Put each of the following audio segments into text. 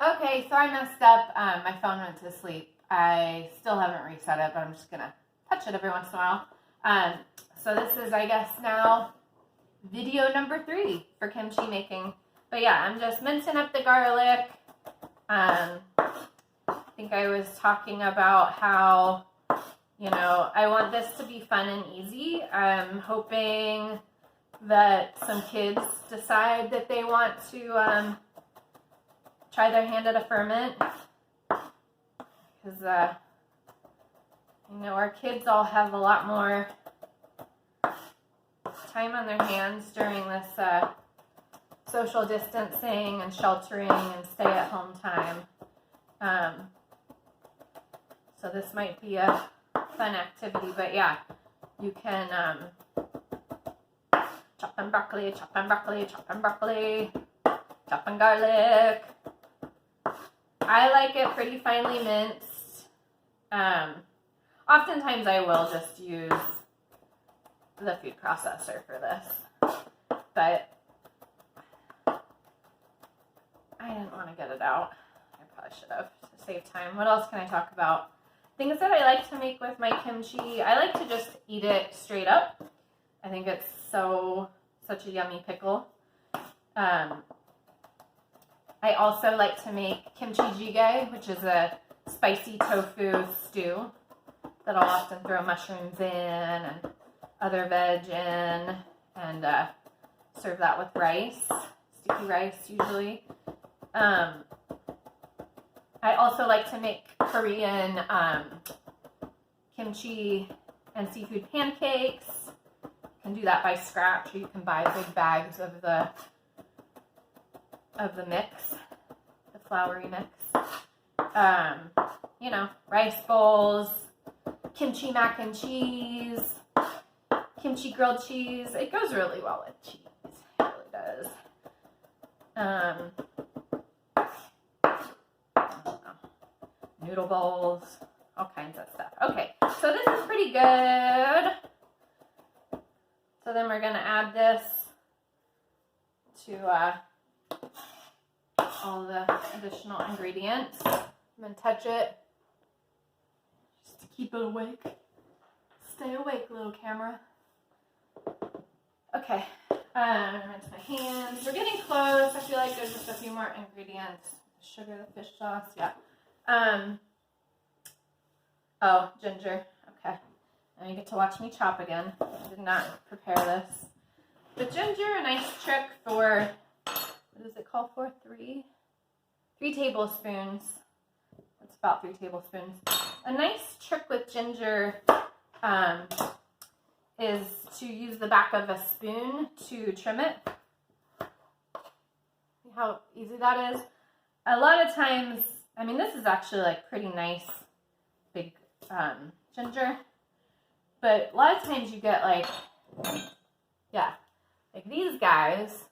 Okay, so I messed up. My phone went to sleep. I still haven't reset it, but I'm just gonna touch it every once in a while. So this is, I guess, now video number 3 for kimchi making. But yeah, I'm just mincing up the garlic. I think I was talking about how, I want this to be fun and easy. I'm hoping that some kids decide that they want to try their hand at a ferment, because our kids all have a lot more time on their hands during this social distancing and sheltering and stay-at-home time. So this might be a fun activity, but yeah, you can chopping broccoli, chopping broccoli, chopping broccoli, chopping garlic. I like it pretty finely minced. Oftentimes I will just use the food processor for this, but I didn't want to get it out. I probably should have to save time. What else can I talk about? Things that I like to make with my kimchi. I like to just eat it straight up. I think it's such a yummy pickle. I also like to make kimchi jjigae, which is a spicy tofu stew that I'll often throw mushrooms in and other veg in, and serve that with rice, sticky rice usually. I also like to make Korean kimchi and seafood pancakes. You can do that by scratch, or you can buy big bags of the mix, the floury mix. Rice bowls, kimchi mac and cheese, kimchi grilled cheese. It goes really well with cheese. It really does. Noodle bowls, all kinds of stuff. Okay, so this is pretty good. So then we're gonna add this to all the additional ingredients. I'm gonna touch it just to keep it awake. Stay awake, little camera. Okay, I'm gonna rinse my hands. We're getting close. I feel like there's just a few more ingredients. Sugar, the fish sauce, yeah. Oh, ginger. Okay. Now you get to watch me chop again. I did not prepare this. The ginger, a nice trick for, what does it call for? 3 tablespoons. It's about 3 tablespoons. A nice trick with ginger is to use the back of a spoon to trim it. See how easy that is? A lot of times, this is actually like pretty nice big ginger, but a lot of times you get like these guys.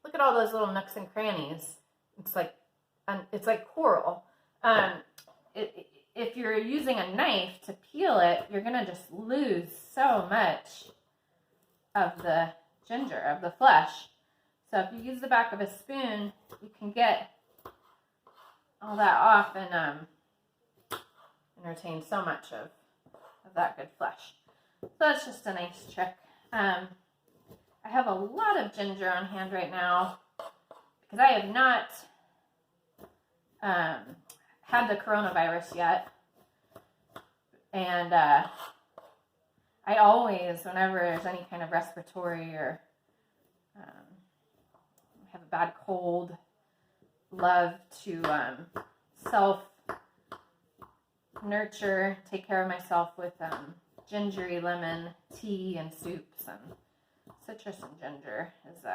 Look at all those little nooks and crannies. It's like coral. If you're using a knife to peel it, you're gonna just lose so much of the ginger, of the flesh. So if you use the back of a spoon, you can get all that off and retain so much of that good flesh. So that's just a nice trick. I have a lot of ginger on hand right now because I have not had the coronavirus yet. And I always, whenever there's any kind of respiratory or have a bad cold, love to self-nurture, take care of myself with gingery lemon tea and soups, and citrus and ginger is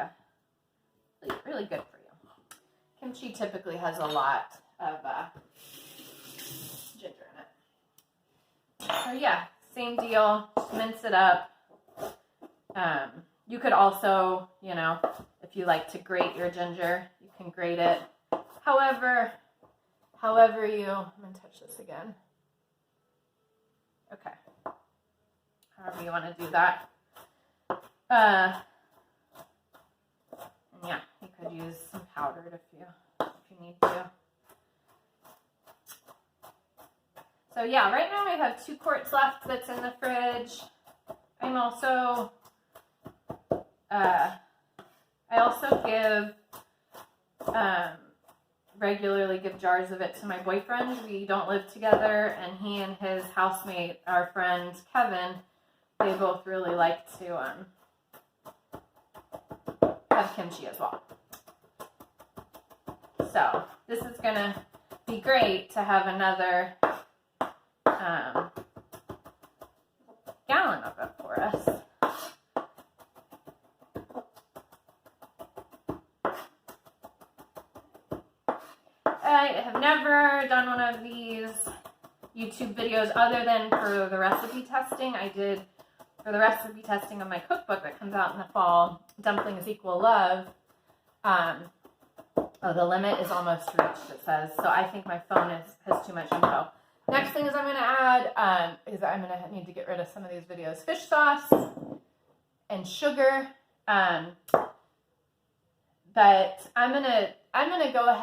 really, really good for you. Kimchi typically has a lot of ginger in it. So yeah, same deal, just mince it up. You could also, if you like to grate your ginger, you can grate it. However I'm going to touch this again. Okay. However you want to do that. And yeah, you could use some powdered if you need to. So yeah, right now I have 2 quarts left that's in the fridge. I'm also, I also regularly give jars of it to my boyfriend. We don't live together, and he and his housemate, our friend Kevin, they both really like to have kimchi as well. So this is gonna be great to have another gallon of it for us. I have never done one of these YouTube videos other than for the recipe testing. I did for the recipe testing of my cookbook that comes out in the fall, Dumplings Equal Love. Oh, the limit is almost reached, it says. So I think my phone has too much info. Next thing is I'm going to add, is I'm going to need to get rid of some of these videos, fish sauce and sugar. But I'm going to go ahead